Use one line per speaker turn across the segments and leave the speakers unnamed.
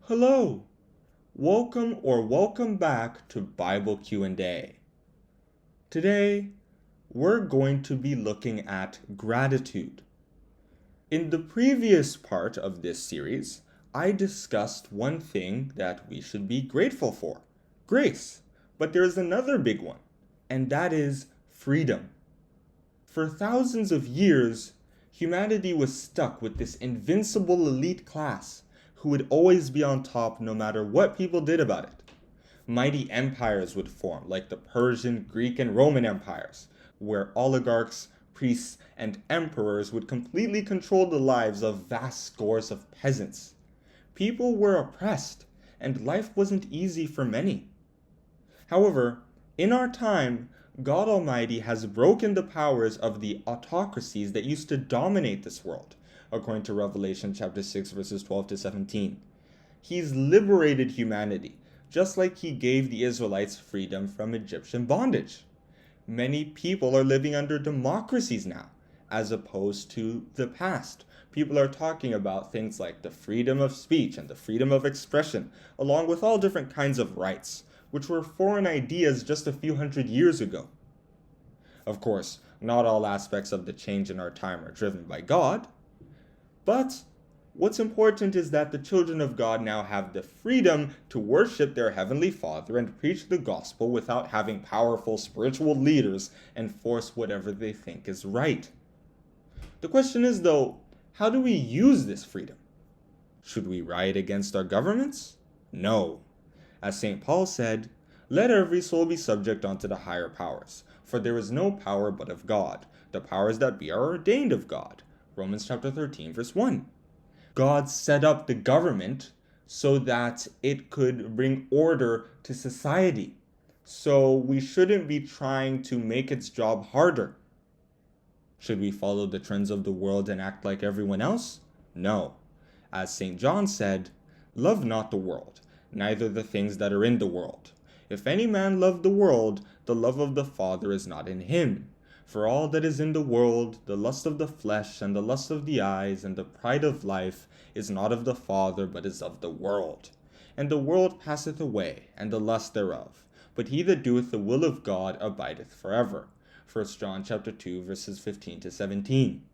Hello, welcome back to Bible Q&A. Today, we're going to be looking at gratitude. In the previous part of this series, I discussed one thing that we should be grateful for, grace. But there's another big one, and that is freedom. For thousands of years, humanity was stuck with this invincible elite class who would always be on top no matter what people did about it. Mighty empires would form, like the Persian, Greek, and Roman empires, where oligarchs, priests, and emperors would completely control the lives of vast scores of peasants. People were oppressed, and life wasn't easy for many. However, in our time, God Almighty has broken the powers of the autocracies that used to dominate this world, according to Revelation chapter 6 verses 12 to 17. He's liberated humanity, just like he gave the Israelites freedom from Egyptian bondage. Many people are living under democracies now, as opposed to the past. People are talking about things like the freedom of speech and the freedom of expression, along with all different kinds of rights, which were foreign ideas just a few hundred years ago. Of course, not all aspects of the change in our time are driven by God, but what's important is that the children of God now have the freedom to worship their Heavenly Father and preach the gospel without having powerful spiritual leaders enforce whatever they think is right. The question is, though, how do we use this freedom? Should we riot against our governments? No. As St. Paul said, "Let every soul be subject unto the higher powers, for there is no power but of God. The powers that be are ordained of God." Romans chapter 13, verse 1. God set up the government so that it could bring order to society. So we shouldn't be trying to make its job harder. Should we follow the trends of the world and act like everyone else? No. As St. John said, "Love not the world, neither the things that are in the world. If any man love the world, the love of the Father is not in him. For all that is in the world, the lust of the flesh, and the lust of the eyes, and the pride of life, is not of the Father, but is of the world. And the world passeth away, and the lust thereof. But he that doeth the will of God abideth forever." 1 John chapter 2, verses 15 to 17.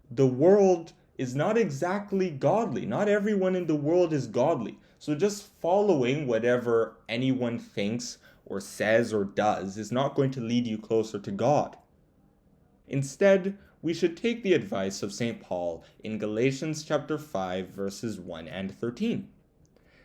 The world is not exactly godly. Not everyone in the world is godly. So just following whatever anyone thinks or says or does is not going to lead you closer to God. Instead, we should take the advice of St. Paul in Galatians chapter 5 verses 1 and 13.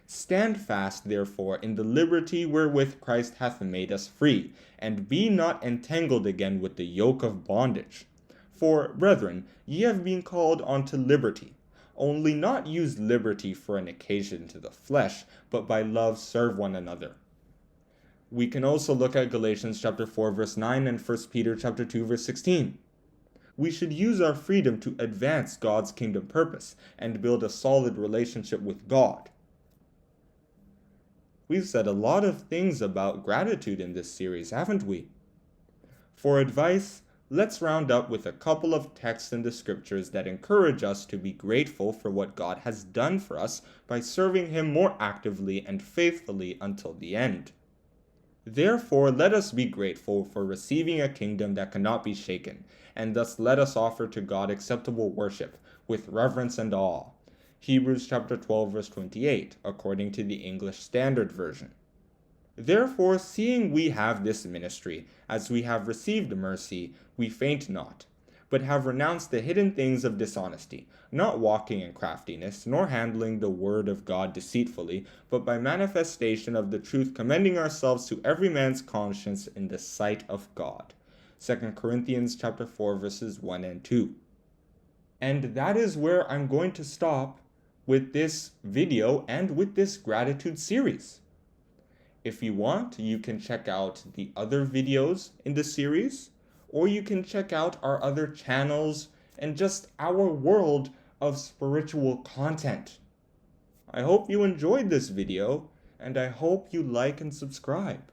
"Stand fast, therefore, in the liberty wherewith Christ hath made us free, and be not entangled again with the yoke of bondage. For, brethren, ye have been called unto liberty. Only not use liberty for an occasion to the flesh, but by love serve one another." We can also look at Galatians chapter 4 verse 9 and 1 Peter chapter 2 verse 16. We should use our freedom to advance God's kingdom purpose and build a solid relationship with God. We've said a lot of things about gratitude in this series, haven't we? For advice, let's round up with a couple of texts in the scriptures that encourage us to be grateful for what God has done for us by serving Him more actively and faithfully until the end. "Therefore let us be grateful for receiving a kingdom that cannot be shaken, and thus let us offer to God acceptable worship, with reverence and awe." Hebrews chapter 12 verse 28, according to the English Standard Version. "Therefore, seeing we have this ministry, as we have received mercy, we faint not, but have renounced the hidden things of dishonesty, not walking in craftiness, nor handling the word of God deceitfully, but by manifestation of the truth commending ourselves to every man's conscience in the sight of God." 2 Corinthians chapter 4 verses 1 and 2. And that is where I'm going to stop with this video and with this gratitude series. If you want, you can check out the other videos in the series, or you can check out our other channels and just our world of spiritual content. I hope you enjoyed this video, and I hope you like and subscribe.